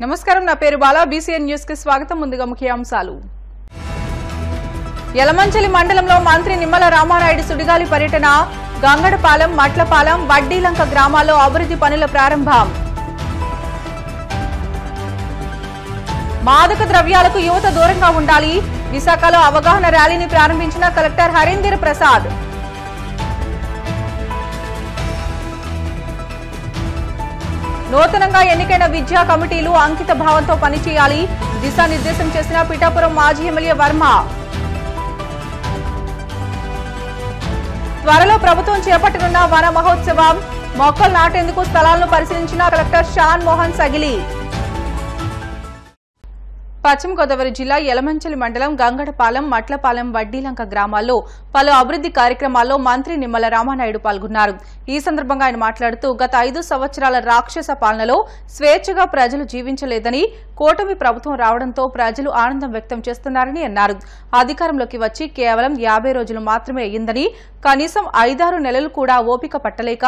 నమస్కారం, నా పేరు బాలా. బీసీఎన్ న్యూస్ కి స్వాగతం. ముందుగా ముఖ్యాంశాలు. యలమంచిలి మండలంలో మంత్రి నిమ్మల రామానాయుడు సుడిగాలి పర్యటన. గంగడపాలెం, మట్లపాలెం, వడ్డీలంక గ్రామాల్లో అభివృద్ధి పనుల ప్రారంభం. మాదక ద్రవ్యాలకు యువత దూరంగా ఉండాలి. విశాఖలో అవగాహన ర్యాలీని ప్రారంభించిన కలెక్టర్ హరీందర్ ప్రసాద్. నూతనంగా ఎన్నికైన విద్యా కమిటీలు అంకిత భావంతో పనిచేయాలి. దిశానిర్దేశం చేసిన పిఠాపురం మాజీ ఎమ్మెల్యే వర్మ. త్వరలో ప్రభుత్వం చేపట్టనున్న వన మహోత్సవం. మొక్కలు నాటేందుకు స్థలాలను పరిశీలించిన కలెక్టర్ షాన్ మోహన్ సగిలి. పశ్చిమ గోదావరి జిల్లా యలమంచిలి మండలం గంగడపాలెం, మట్లపాలెం, వడ్డీలంక గ్రామాల్లో పలు అభివృద్ధి కార్యక్రమాల్లో మంత్రి నిమ్మల రామానాయుడు పాల్గొన్నారు. ఈ సందర్భంగా ఆయన మాట్లాడుతూ గత 5 సంవత్సరాల రాక్షస పాలనలో స్వేచ్ఛగా ప్రజలు జీవించలేదని, కూటమి ప్రభుత్వం రావడంతో ప్రజలు ఆనందం వ్యక్తం చేస్తున్నారని అన్నారు. అధికారంలోకి వచ్చి కేవలం 50 రోజులు మాత్రమే అయ్యిందని, కనీసం 5-6 నెలలు కూడా ఓపిక పట్టలేక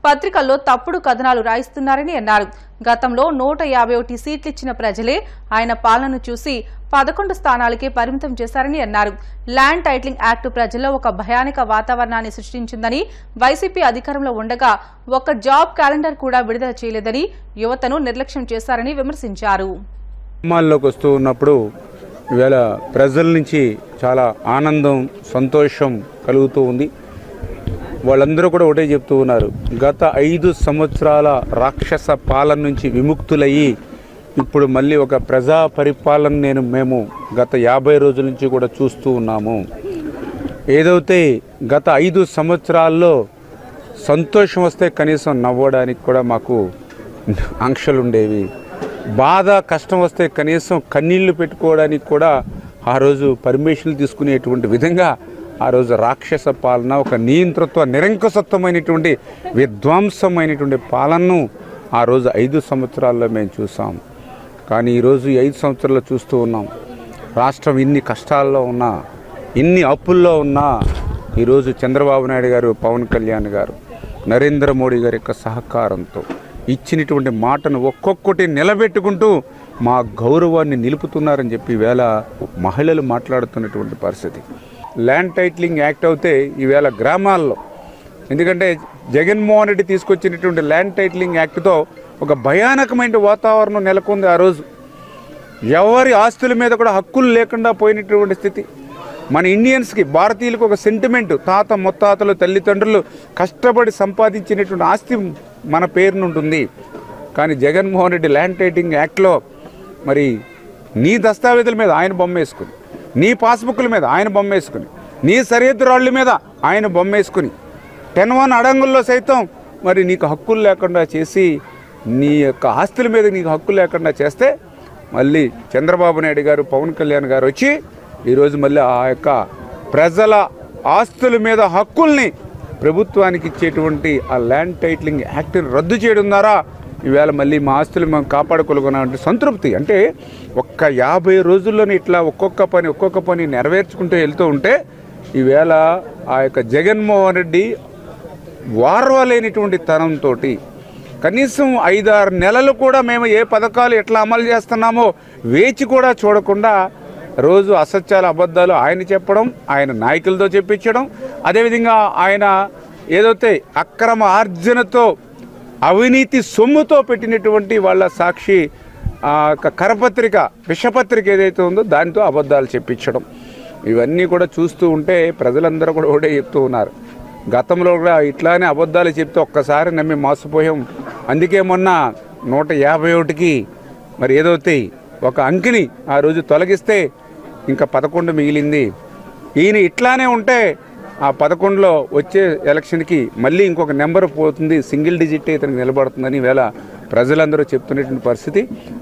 పత్రికల్లో తప్పుడు కథనాలు రాయిస్తున్నారని అన్నారు. గతంలో 151 సీట్లిచ్చిన ప్రజలే ఆయన పాలనను చూసి 11 స్థానాలకే పరిమితం చేశారని అన్నారు. ల్యాండ్ టైటిలింగ్ యాక్ట్ ప్రజల్లో ఒక భయానక వాతావరణాన్ని సృష్టించిందని, వైసీపీ అధికారంలో ఉండగా ఒక్క జాబ్ క్యాలెండర్ కూడా విడుదల చేయలేదని, యువతను నిర్లక్ష్యం చేశారని విమర్శించారు. గ్రామాల్లోకి వస్తూ ఉన్నప్పుడు ఇవాళ ప్రజల నుంచి చాలా ఆనందం, సంతోషం కలుగుతూ ఉంది. వాళ్ళందరూ కూడా ఒకటే చెప్తూ ఉన్నారు, గత 5 సంవత్సరాల రాక్షస పాలన నుంచి విముక్తులయ్యి ఇప్పుడు మళ్ళీ ఒక ప్రజా పరిపాలన మేము గత 50 రోజుల నుంచి కూడా చూస్తూ ఉన్నాము. ఏదైతే గత 5 సంవత్సరాల్లో సంతోషం వస్తే కనీసం నవ్వడానికి కూడా మాకు ఆంక్షలు ఉండేవి, బాధ కష్టం వస్తే కనీసం కన్నీళ్లు పెట్టుకోవడానికి కూడా ఆ రోజు పర్మిషన్లు తీసుకునేటువంటి విధంగా ఆ రోజు రాక్షస పాలన, ఒక నియంతృత్వ నిరంకుశత్వమైనటువంటి విధ్వంసమైనటువంటి పాలనను ఆ రోజు 5 సంవత్సరాల్లో మేము చూసాం. కానీ ఈరోజు 5 సంవత్సరాల్లో చూస్తూ ఉన్నాం, రాష్ట్రం ఇన్ని కష్టాల్లో ఉన్నా, ఇన్ని అప్పుల్లో ఉన్నా ఈరోజు చంద్రబాబు నాయుడు గారు, పవన్ కళ్యాణ్ గారు, నరేంద్ర మోడీ గారి యొక్క సహకారంతో ఇచ్చినటువంటి మాటను ఒక్కొక్కటి నిలబెట్టుకుంటూ మా గౌరవాన్ని నిలుపుతున్నారని చెప్పి ఈవేళ మహిళలు మాట్లాడుతున్నటువంటి పరిస్థితి. ల్యాండ్ టైటిలింగ్ యాక్ట్ అయితే ఈవేళ గ్రామాల్లో, ఎందుకంటే జగన్మోహన్ రెడ్డి తీసుకొచ్చినటువంటి ల్యాండ్ టైటిలింగ్ యాక్ట్తో ఒక భయానకమైన వాతావరణం నెలకొంది. ఆ రోజు ఎవరి ఆస్తుల మీద కూడా హక్కులు లేకుండా పోయినటువంటి స్థితి. మన ఇండియన్స్కి, భారతీయులకు ఒక సెంటిమెంట్, తాత ముత్తాతలు, తల్లిదండ్రులు కష్టపడి సంపాదించినటువంటి ఆస్తి మన పేరున ఉంటుంది. కానీ జగన్మోహన్ రెడ్డి ల్యాండ్ టైటిలింగ్ యాక్ట్లో మరి నీ దస్తావేజుల మీద ఆయన బొమ్మ వేసుకుని, నీ పాస్బుక్ల మీద ఆయన బొమ్మ వేసుకుని, నీ సరిహద్దు రాళ్ళ మీద ఆయన బొమ్మ వేసుకుని, 10-1 అడంగుల్లో సైతం మరి నీకు హక్కులు లేకుండా చేసి, నీ యొక్క ఆస్తుల మీద నీకు హక్కు లేకుండా చేస్తే మళ్ళీ చంద్రబాబు నాయుడు గారు, పవన్ కళ్యాణ్ గారు వచ్చి ఈరోజు మళ్ళీ ఆ యొక్క ప్రజల ఆస్తుల మీద హక్కుల్ని ప్రభుత్వానికి ఇచ్చేటువంటి ఆ ల్యాండ్ టైటిలింగ్ యాక్ట్ని రద్దు చేయడం ద్వారా ఈవేళ మళ్ళీ మా ఆస్తులు మేము కాపాడుకోగలుగున్నామంటే సంతృప్తి. అంటే ఒక్క 50 రోజుల్లోనే ఇట్లా ఒక్కొక్క పని నెరవేర్చుకుంటూ వెళ్తూ ఉంటే ఈవేళ ఆ యొక్క జగన్మోహన్ రెడ్డి వార్వలేనిటువంటి తనంతో కనీసం 5-6 నెలలు కూడా మేము ఏ పథకాలు ఎట్లా అమలు చేస్తున్నామో వేచి కూడా చూడకుండా రోజు అసత్యాల, అబద్ధాలు ఆయన చెప్పడం, ఆయన నాయకులతో చెప్పించడం, అదేవిధంగా ఆయన ఏదైతే అక్రమ ఆర్జనతో, అవినీతి సొమ్ముతో పెట్టినటువంటి వాళ్ళ సాక్షి కరపత్రిక, విషపత్రిక ఏదైతే ఉందో దానితో అబద్ధాలు చెప్పించడం, ఇవన్నీ కూడా చూస్తూ ఉంటే ప్రజలందరూ కూడా ఒకటే చెప్తూ ఉన్నారు. గతంలో కూడా ఇట్లానే అబద్ధాలు చెప్తే ఒక్కసారి నమ్మి మోసపోయాం. అందుకే మొన్న 151కి మరి ఏదైతే ఒక అంకిని ఆ రోజు తొలగిస్తే ఇంకా 11 మిగిలింది. ఈయన ఇట్లానే ఉంటే ఆ 11లో వచ్చే ఎలక్షన్కి మళ్ళీ ఇంకొక నెంబర్ పోతుంది, సింగిల్ డిజిట్ ఇతనికి నిలబడుతుందని ఈవేళ ప్రజలందరూ చెప్తున్నటువంటి పరిస్థితి.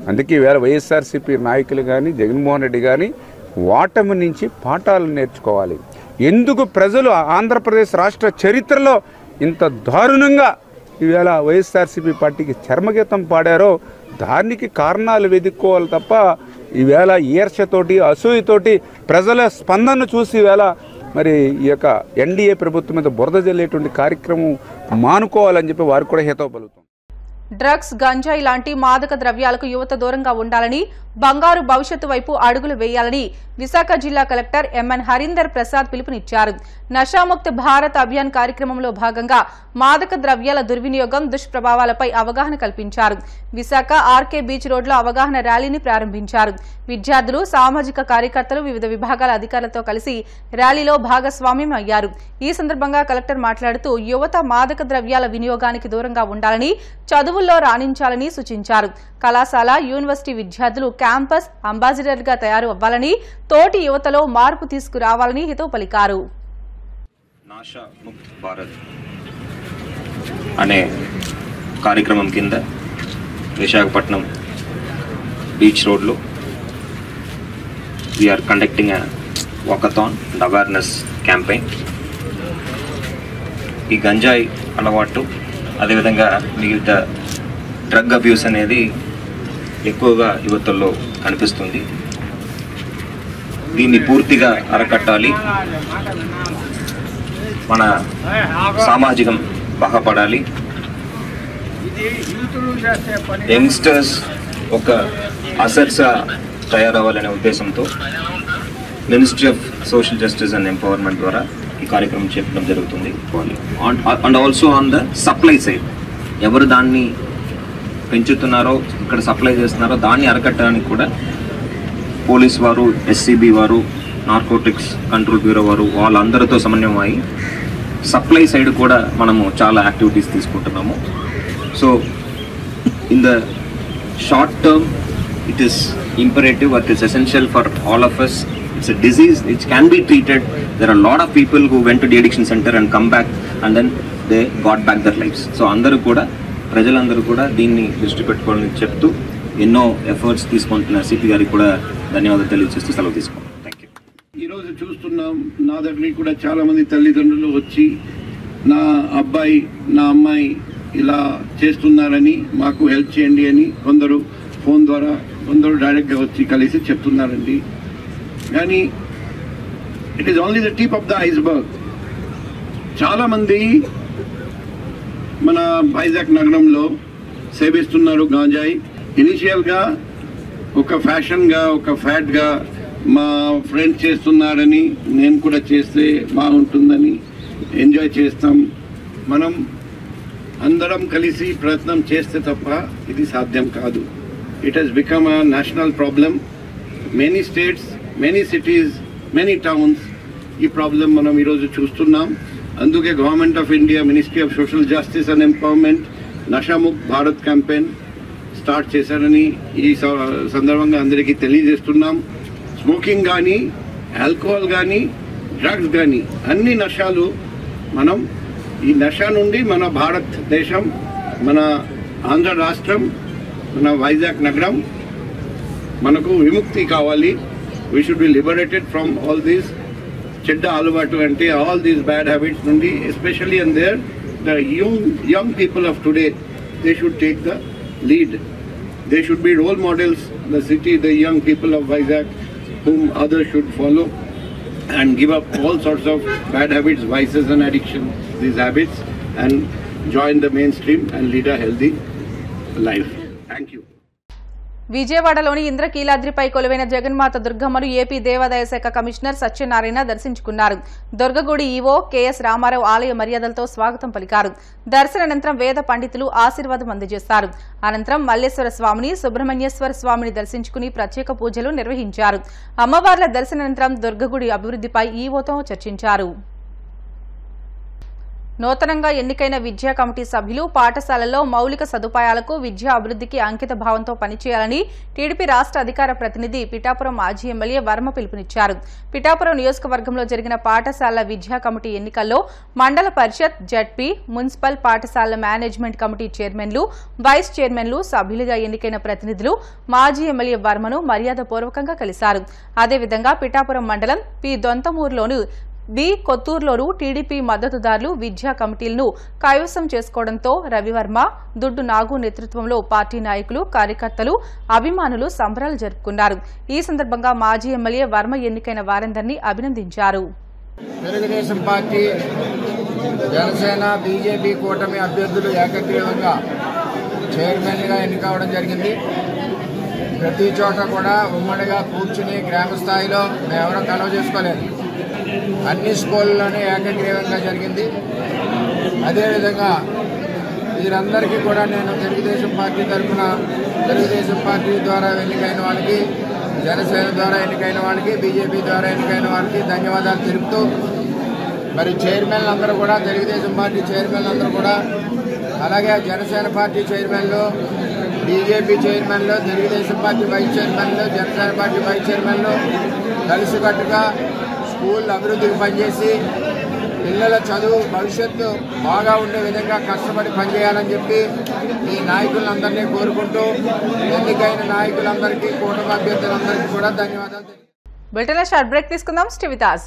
అందుకే ఈవేళ వైఎస్ఆర్సీపీ నాయకులు కానీ, జగన్మోహన్ రెడ్డి కానీ ఓటమి నుంచి పాఠాలు నేర్చుకోవాలి. ఎందుకు ప్రజలు ఆంధ్రప్రదేశ్ రాష్ట్ర చరిత్రలో ఇంత దారుణంగా ఈవేళ వైఎస్ఆర్సీపీ పార్టీకి చర్మగీతం పాడారో దానికి కారణాలు వెతుక్కోవాలి తప్ప ఈవేళ ఈర్ష్యతోటి, అసూయతోటి ప్రజల స్పందన చూసి ఈవేళ మరి ఈ యొక్క ఎన్డీఏ ప్రభుత్వం మీద బురద జల్లేటువంటి కార్యక్రమం మానుకోవాలని చెప్పి వారికి కూడా హితవు పలుకుతాం. డ్రగ్స్, గంజాయి లాంటి మాదక ద్రవ్యాలకు యువత దూరంగా ఉండాలని, బంగారు భవిష్యత్తు వైపు అడుగులు వేయాలని విశాఖ జిల్లా కలెక్టర్ ఎంఎన్ హరీందర్ ప్రసాద్ పిలుపునిచ్చారు. నషాముక్త భారత్ అభియాన్ కార్యక్రమంలో భాగంగా మాదక ద్రవ్యాల దుర్వినియోగం, దుష్ప్రభావాలపై అవగాహన కల్పించారు. విశాఖ ఆర్కే బీచ్ రోడ్లో అవగాహన ర్యాలీని ప్రారంభించారు. విద్యార్థులు, సామాజిక కార్యకర్తలు వివిధ విభాగాల అధికారులతో కలిసి ర్యాలీలో భాగస్వామ్యం అయ్యారు. ఈ సందర్భంగా కలెక్టర్ మాట్లాడుతూ యువత మాదక ద్రవ్యాల వినియోగానికి దూరంగా ఉండాలని, చదువుల్లో రాణించాలని సూచించారు. కళాశాల, యూనివర్సిటీ విద్యార్థులు క్యాంపస్ అంబాసిడర్గా తయారు అవ్వాలని, తోటి యువతలో మార్పు తీసుకురావాలని హితవు పలికారు. నాషా ముక్త్ భారత్ అనే కార్యక్రమం కింద విశాఖపట్నం బీచ్ రోడ్లో we are conducting walkathon and awareness campaign. ఈ గంజాయి అలవాటు, అదేవిధంగా మిగతా డ్రగ్ అబ్యూస్ అనేది ఎక్కువగా యువతల్లో కనిపిస్తుంది. దీన్ని పూర్తిగా అరకట్టాలి. మన సామాజికం బాగుపడాలి. యంగ్స్టర్స్ ఒక అసెట్స్గా తయారవ్వాలనే ఉద్దేశంతో ministry of social justice and empowerment ద్వారా ఈ కార్యక్రమం చేయడం జరుగుతుంది. And also on the supply side, ఎవరు దాన్ని పెంచుతున్నారో, ఇక్కడ సప్లై చేస్తున్నారో దాన్ని అరకట్టడానికి కూడా పోలీస్ వారు, ఎస్సీబీ వారు, నార్కోటిక్స్ కంట్రోల్ బ్యూరో వారు వాళ్ళందరితో సమన్వయం అయ్యి సప్లై సైడ్ కూడా మనము చాలా యాక్టివిటీస్ తీసుకుంటున్నాము. So in the short term it is imperative, it is essential for all of us. It's a disease which can be treated. There are a lot of people who went to the addiction center and come back and then they got back their lives. So అందరూ కూడా, ప్రజలందరూ కూడా దీన్ని దృష్టి పెట్టుకోవాలని చెప్తూ ఎన్నో efforts తీసుకుంటున్న సిపి గారికి కూడా ధన్యవాదాలు తెలియజేస్తూ సెలవు తీసుకుంటాం. Thank you. ఈరోజు చూస్తున్నాం, నా దగ్గరికి కూడా చాలామంది తల్లిదండ్రులు వచ్చి నా అబ్బాయి, నా అమ్మాయి ఇలా చేస్తున్నారని, మాకు హెల్ప్ చేయండి అని కొందరు ఫోన్ ద్వారా, కొందరు డైరెక్ట్గా వచ్చి కలిసి చెప్తున్నారండి. కానీ it is only the tip of the iceberg. చాలామంది మన వైజాగ్ నగరంలో సేవిస్తున్నారు గాంజాయి. ఇనిషియల్గా ఒక ఫ్యాషన్గా, ఒక ఫ్యాట్గా మా ఫ్రెండ్స్ చేస్తున్నారని, నేను కూడా చేస్తే బాగుంటుందని ఎంజాయ్ చేస్తాం. మనం అందరం కలిసి ప్రయత్నం చేస్తే తప్ప ఇది సాధ్యం కాదు. It has become a national problem. Many states, many cities, many towns ఈ ప్రాబ్లం మనం ఈరోజు చూస్తున్నాం. అందుకే government of India, ministry of social justice and empowerment Nasha Mukt Bharat campaign start చేశారని ఈ సందర్భంగా అందరికీ తెలియజేస్తున్నాం. స్మోకింగ్ కానీ, ఆల్కహాల్ కానీ, డ్రగ్స్ కానీ అన్ని నషాలు, మనం ఈ నష నుండి మన భారతదేశం, మన ఆంధ్ర రాష్ట్రం, మన వైజాగ్ నగరం మనకు విముక్తి కావాలి. We should be liberated from all these చెడ్డ అలవాటు అంటే all these bad habits నుండి, especially and there the young people of today, they should take the lead. They should be role models, the city, the young people of Vizag, whom others should follow and give up all sorts of bad habits, vices and addictions, these habits, and join the mainstream and lead a healthy life. Thank you. విజయవాడలోని ఇంద్రకీలాద్రిపై కొలువైన జగన్మాత దుర్గమ్మను AP దేవాదాయ శాఖ commissioner Satyanarayana దర్శించుకున్నారు. దుర్గగుడి EO K S Ramarao ఆలయ మర్యాదలతో స్వాగతం పలికారు. దర్శనానంతరం వేద పండితులు ఆశీర్వాదం అందజేశారు. అనంతరం మల్లేశ్వర స్వామిని, సుబ్రహ్మణ్యేశ్వర స్వామిని దర్శించుకుని ప్రత్యేక పూజలు నిర్వహించారు. అమ్మవార్ల దర్శనానంతరం దుర్గగుడి అభివృద్ధిపై ఈవోతో చర్చించారు. నూతనంగా ఎన్నికైన విద్యా కమిటీ సభ్యులు పాఠశాలల్లో మౌలిక సదుపాయాలకు, విద్యా అభివృద్ధికి అంకిత భావంతో పనిచేయాలని టీడీపీ రాష్ట్ర అధికార ప్రతినిధి పిఠాపురం మాజీ ఎమ్మెల్యే వర్మ పిలుపునిచ్చారు. పిఠాపురం నియోజకవర్గంలో జరిగిన పాఠశాలల విద్యా కమిటీ ఎన్నికల్లో మండల పరిషత్, జడ్పీ, మున్సిపల్ పాఠశాలల మేనేజ్మెంట్ కమిటీ చైర్మన్లు, వైస్ చైర్మన్లు, సభ్యులుగా ఎన్నికైన ప్రతినిధులు మాజీ ఎమ్మెల్యే వర్మను మర్యాదపూర్వకంగా కలిశారు. అదేవిధంగా పిఠాపురం మండలం పి దొంతమూరులోను, బి కొత్తూరులోనూ టీడీపీ మద్దతుదారులు విద్యా కమిటీలను కైవసం చేసుకోవడంతో రవివర్మ, దుడ్డు నాగు నేతృత్వంలో పార్టీ నాయకులు, కార్యకర్తలు, అభిమానులు సంబరాలు జరుపుకున్నారు. ఈ సందర్భంగా మాజీ ఎమ్మెల్యే వర్మ ఎన్నికైన వారందరినీ అభినందించారు. తెలుగుదేశం పార్టీ, జనసేన, బీజేపీ కూటమి అభ్యర్థులు ఏకగ్రీవంగా చైర్మన్గా ఎన్నికవడం జరిగింది. ప్రతి చోట కూడా ఉమ్మడిగా కూర్చుని గ్రామ స్థాయిలో మేమెవరూ కలవ చేసుకోలేదు. అన్ని స్కూళ్ళలోనే ఏకగ్రీవంగా జరిగింది. అదేవిధంగా వీరందరికీ కూడా నేను తెలుగుదేశం పార్టీ తరఫున తెలుగుదేశం పార్టీ ద్వారా ఎన్నికైన వాళ్ళకి, జనసేన ద్వారా ఎన్నికైన వాళ్ళకి, బీజేపీ ద్వారా ఎన్నికైన వాళ్ళకి ధన్యవాదాలు తెలుపుతూ, మరి చైర్మన్లు అందరూ కూడా తెలుగుదేశం పార్టీ చైర్మన్లు అందరూ కూడా, అలాగే జనసేన పార్టీ చైర్మన్లు, బీజేపీ చైర్మన్లు, తెలుగుదేశం పార్టీ వైస్ చైర్మన్లు, జనసేన పార్టీ వైస్ చైర్మన్లు కలిసికట్టుగా స్కూల్ అభివృద్ధికి పనిచేసి పిల్లల చదువు భవిష్యత్తు బాగా ఉండే విధంగా కష్టపడి పనిచేయాలని చెప్పి ఈ నాయకులందరినీ కోరుకుంటూ ఎన్నికైన నాయకులందరికీ, కూటమి అభ్యర్థులందరికీ కూడా ధన్యవాదాలు. బులెటిన్లో షార్ట్ బ్రేక్ తీసుకుందాం. Stay with us.